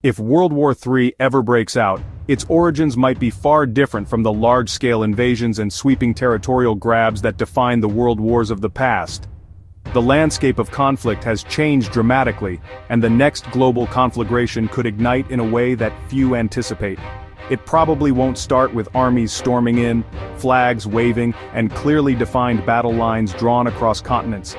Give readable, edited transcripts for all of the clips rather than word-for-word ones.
If World War III ever breaks out, its origins might be far different from the large-scale invasions and sweeping territorial grabs that defined the world wars of the past. The landscape of conflict has changed dramatically, and the next global conflagration could ignite in a way that few anticipate. It probably won't start with armies storming in, flags waving, and clearly defined battle lines drawn across continents.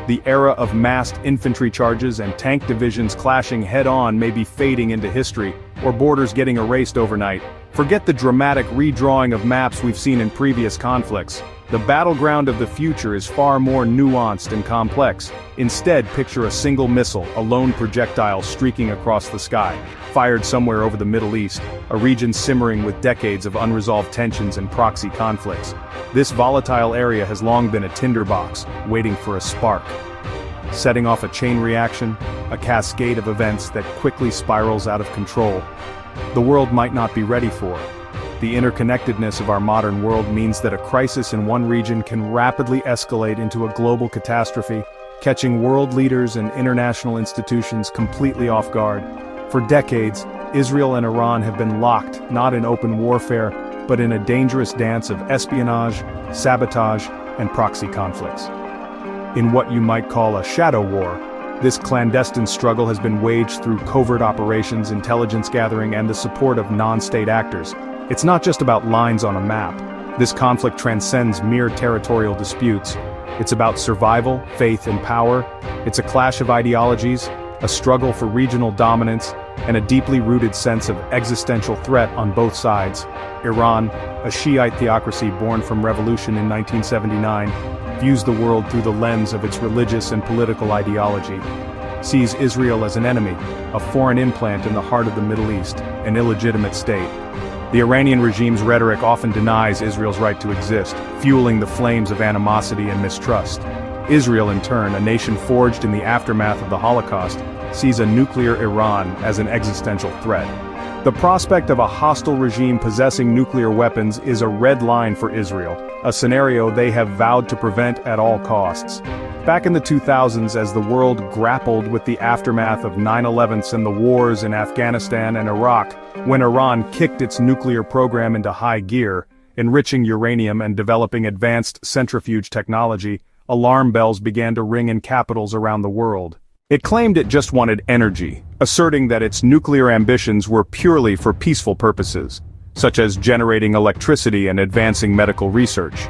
The era of massed infantry charges and tank divisions clashing head-on may be fading into history, or borders getting erased overnight. Forget the dramatic redrawing of maps we've seen in previous conflicts. The battleground of the future is far more nuanced and complex. Instead, picture a single missile, a lone projectile streaking across the sky, fired somewhere over the Middle East, a region simmering with decades of unresolved tensions and proxy conflicts. This volatile area has long been a tinderbox, waiting for a spark. Setting off a chain reaction, a cascade of events that quickly spirals out of control. The world might not be ready for. The interconnectedness of our modern world means that a crisis in one region can rapidly escalate into a global catastrophe, catching world leaders and international institutions completely off guard. For decades, Israel and Iran have been locked, not in open warfare, but in a dangerous dance of espionage, sabotage, and proxy conflicts. In what you might call a shadow war, this clandestine struggle has been waged through covert operations, intelligence gathering, and the support of non-state actors. It's not just about lines on a map. This conflict transcends mere territorial disputes. It's about survival, faith, and power. It's a clash of ideologies, a struggle for regional dominance, and a deeply rooted sense of existential threat on both sides. Iran, a Shiite theocracy born from revolution in 1979, views the world through the lens of its religious and political ideology, sees Israel as an enemy, a foreign implant in the heart of the Middle East, an illegitimate state. The Iranian regime's rhetoric often denies Israel's right to exist, fueling the flames of animosity and mistrust. Israel, in turn, a nation forged in the aftermath of the Holocaust, sees a nuclear Iran as an existential threat. The prospect of a hostile regime possessing nuclear weapons is a red line for Israel, a scenario they have vowed to prevent at all costs. Back in the 2000s, as the world grappled with the aftermath of 9/11s and the wars in Afghanistan and Iraq, when Iran kicked its nuclear program into high gear, enriching uranium and developing advanced centrifuge technology, alarm bells began to ring in capitals around the world. It claimed it just wanted energy, asserting that its nuclear ambitions were purely for peaceful purposes, such as generating electricity and advancing medical research.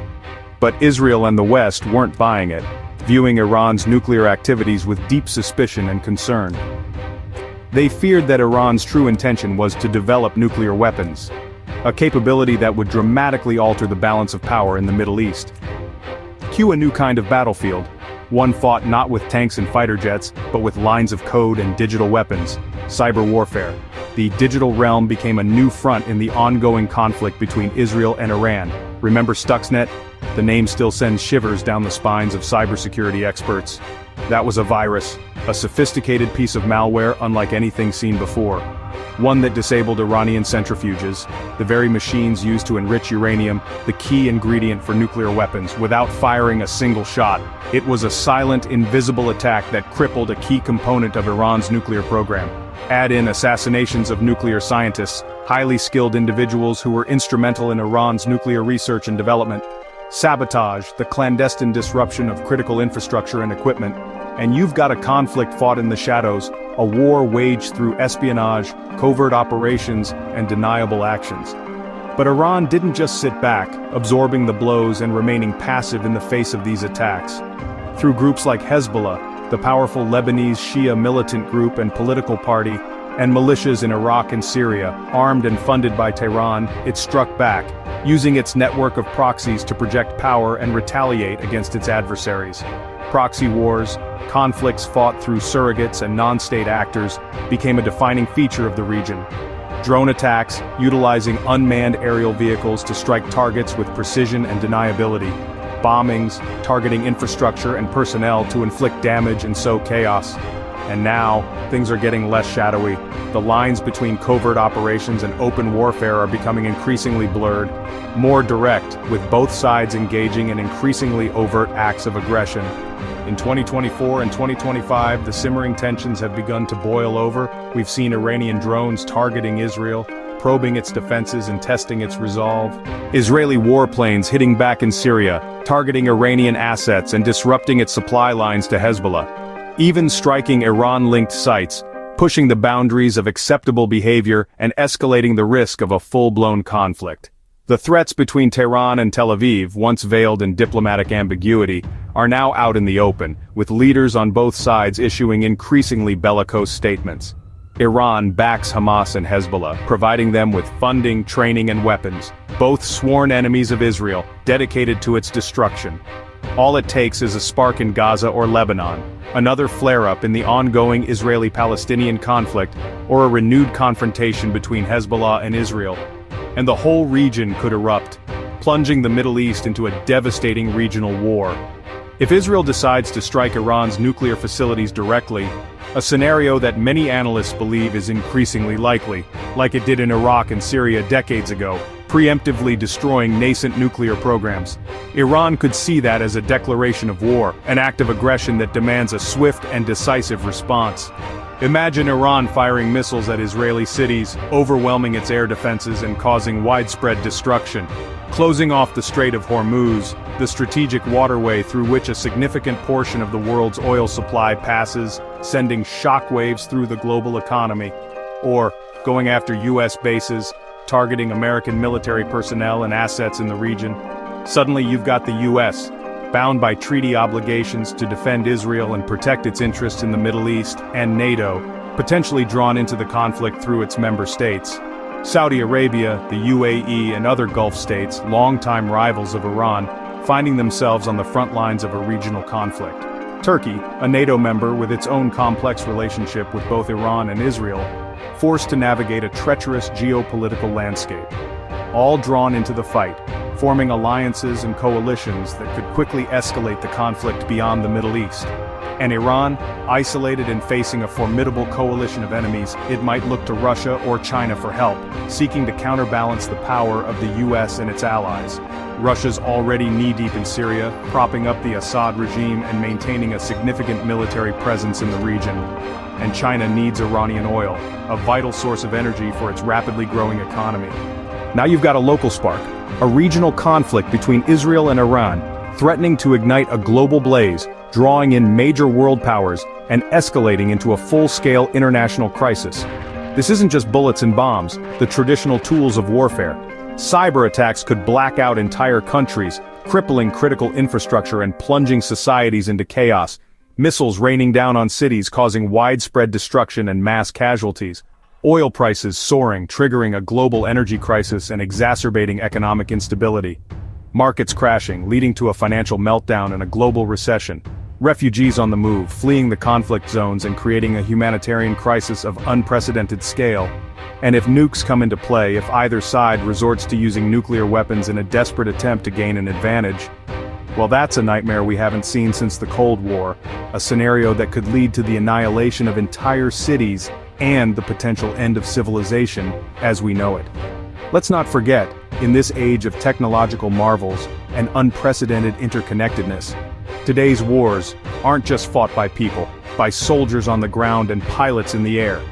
But Israel and the West weren't buying it, viewing Iran's nuclear activities with deep suspicion and concern. They feared that Iran's true intention was to develop nuclear weapons, a capability that would dramatically alter the balance of power in the Middle East. Cue a new kind of battlefield, one fought not with tanks and fighter jets, but with lines of code and digital weapons, cyber warfare. The digital realm became a new front in the ongoing conflict between Israel and Iran. Remember Stuxnet? The name still sends shivers down the spines of cybersecurity experts. That was a virus, a sophisticated piece of malware unlike anything seen before. One that disabled Iranian centrifuges, the very machines used to enrich uranium, the key ingredient for nuclear weapons, without firing a single shot. It was a silent, invisible attack that crippled a key component of Iran's nuclear program. Add in assassinations of nuclear scientists, highly skilled individuals who were instrumental in Iran's nuclear research and development. Sabotage, the clandestine disruption of critical infrastructure and equipment. And you've got a conflict fought in the shadows, a war waged through espionage, covert operations, and deniable actions. But Iran didn't just sit back, absorbing the blows and remaining passive in the face of these attacks. Through groups like Hezbollah, the powerful Lebanese Shia militant group and political party, and militias in Iraq and Syria, armed and funded by Tehran, it struck back, using its network of proxies to project power and retaliate against its adversaries. Proxy wars, conflicts fought through surrogates and non-state actors, became a defining feature of the region. Drone attacks, utilizing unmanned aerial vehicles to strike targets with precision and deniability. Bombings, targeting infrastructure and personnel to inflict damage and sow chaos. And now, things are getting less shadowy. The lines between covert operations and open warfare are becoming increasingly blurred, more direct, with both sides engaging in increasingly overt acts of aggression. In 2024 and 2025, the simmering tensions have begun to boil over. We've seen Iranian drones targeting Israel, probing its defenses and testing its resolve. Israeli warplanes hitting back in Syria, targeting Iranian assets and disrupting its supply lines to Hezbollah. Even striking Iran-linked sites, pushing the boundaries of acceptable behavior and escalating the risk of a full-blown conflict. The threats between Tehran and Tel Aviv, once veiled in diplomatic ambiguity, are now out in the open, with leaders on both sides issuing increasingly bellicose statements. Iran backs Hamas and Hezbollah, providing them with funding, training and weapons, both sworn enemies of Israel, dedicated to its destruction. All it takes is a spark in Gaza or Lebanon, another flare-up in the ongoing Israeli-Palestinian conflict, or a renewed confrontation between Hezbollah and Israel, and the whole region could erupt, plunging the Middle East into a devastating regional war. If Israel decides to strike Iran's nuclear facilities directly, a scenario that many analysts believe is increasingly likely, like it did in Iraq and Syria decades ago, preemptively destroying nascent nuclear programs. Iran could see that as a declaration of war, an act of aggression that demands a swift and decisive response. Imagine Iran firing missiles at Israeli cities, overwhelming its air defenses and causing widespread destruction, closing off the Strait of Hormuz, the strategic waterway through which a significant portion of the world's oil supply passes, sending shockwaves through the global economy, or going after U.S. bases, targeting American military personnel and assets in the region. Suddenly you've got the U.S., bound by treaty obligations to defend Israel and protect its interests in the Middle East, and NATO, potentially drawn into the conflict through its member states. Saudi Arabia, the UAE and other Gulf states, longtime rivals of Iran, finding themselves on the front lines of a regional conflict. Turkey, a NATO member with its own complex relationship with both Iran and Israel, forced to navigate a treacherous geopolitical landscape. All drawn into the fight, forming alliances and coalitions that could quickly escalate the conflict beyond the Middle East. And Iran, isolated and facing a formidable coalition of enemies, it might look to Russia or China for help, seeking to counterbalance the power of the US and its allies. Russia's already knee-deep in Syria, propping up the Assad regime and maintaining a significant military presence in the region. And China needs Iranian oil, a vital source of energy for its rapidly growing economy. Now you've got a local spark, a regional conflict between Israel and Iran, threatening to ignite a global blaze, drawing in major world powers, and escalating into a full-scale international crisis. This isn't just bullets and bombs, the traditional tools of warfare. Cyber attacks could black out entire countries, crippling critical infrastructure and plunging societies into chaos. Missiles raining down on cities causing widespread destruction and mass casualties. Oil prices soaring, triggering a global energy crisis and exacerbating economic instability. Markets crashing, leading to a financial meltdown and a global recession. Refugees on the move, fleeing the conflict zones and creating a humanitarian crisis of unprecedented scale. And if nukes come into play, if either side resorts to using nuclear weapons in a desperate attempt to gain an advantage, well, that's a nightmare we haven't seen since the Cold War, a scenario that could lead to the annihilation of entire cities and the potential end of civilization as we know it. Let's not forget, in this age of technological marvels and unprecedented interconnectedness, today's wars aren't just fought by people, by soldiers on the ground and pilots in the air.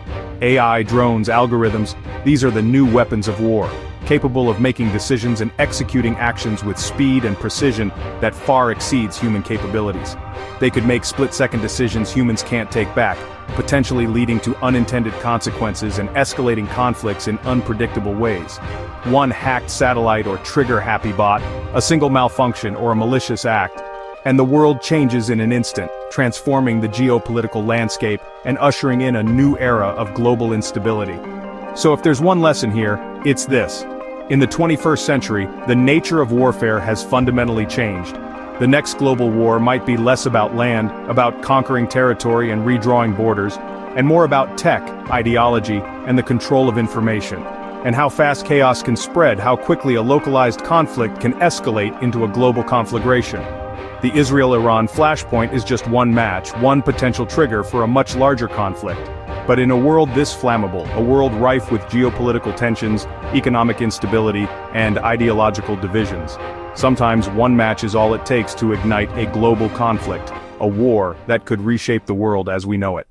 AI, drones, algorithms, these are the new weapons of war, capable of making decisions and executing actions with speed and precision that far exceeds human capabilities. They could make split-second decisions humans can't take back, potentially leading to unintended consequences and escalating conflicts in unpredictable ways. One hacked satellite or trigger-happy bot, a single malfunction or a malicious act, and the world changes in an instant, transforming the geopolitical landscape and ushering in a new era of global instability. So if there's one lesson here, it's this. In the 21st century, the nature of warfare has fundamentally changed. The next global war might be less about land, about conquering territory and redrawing borders, and more about tech, ideology, and the control of information, and how fast chaos can spread, how quickly a localized conflict can escalate into a global conflagration. The Israel-Iran flashpoint is just one match, one potential trigger for a much larger conflict. But in a world this flammable, a world rife with geopolitical tensions, economic instability, and ideological divisions, sometimes one match is all it takes to ignite a global conflict, a war that could reshape the world as we know it.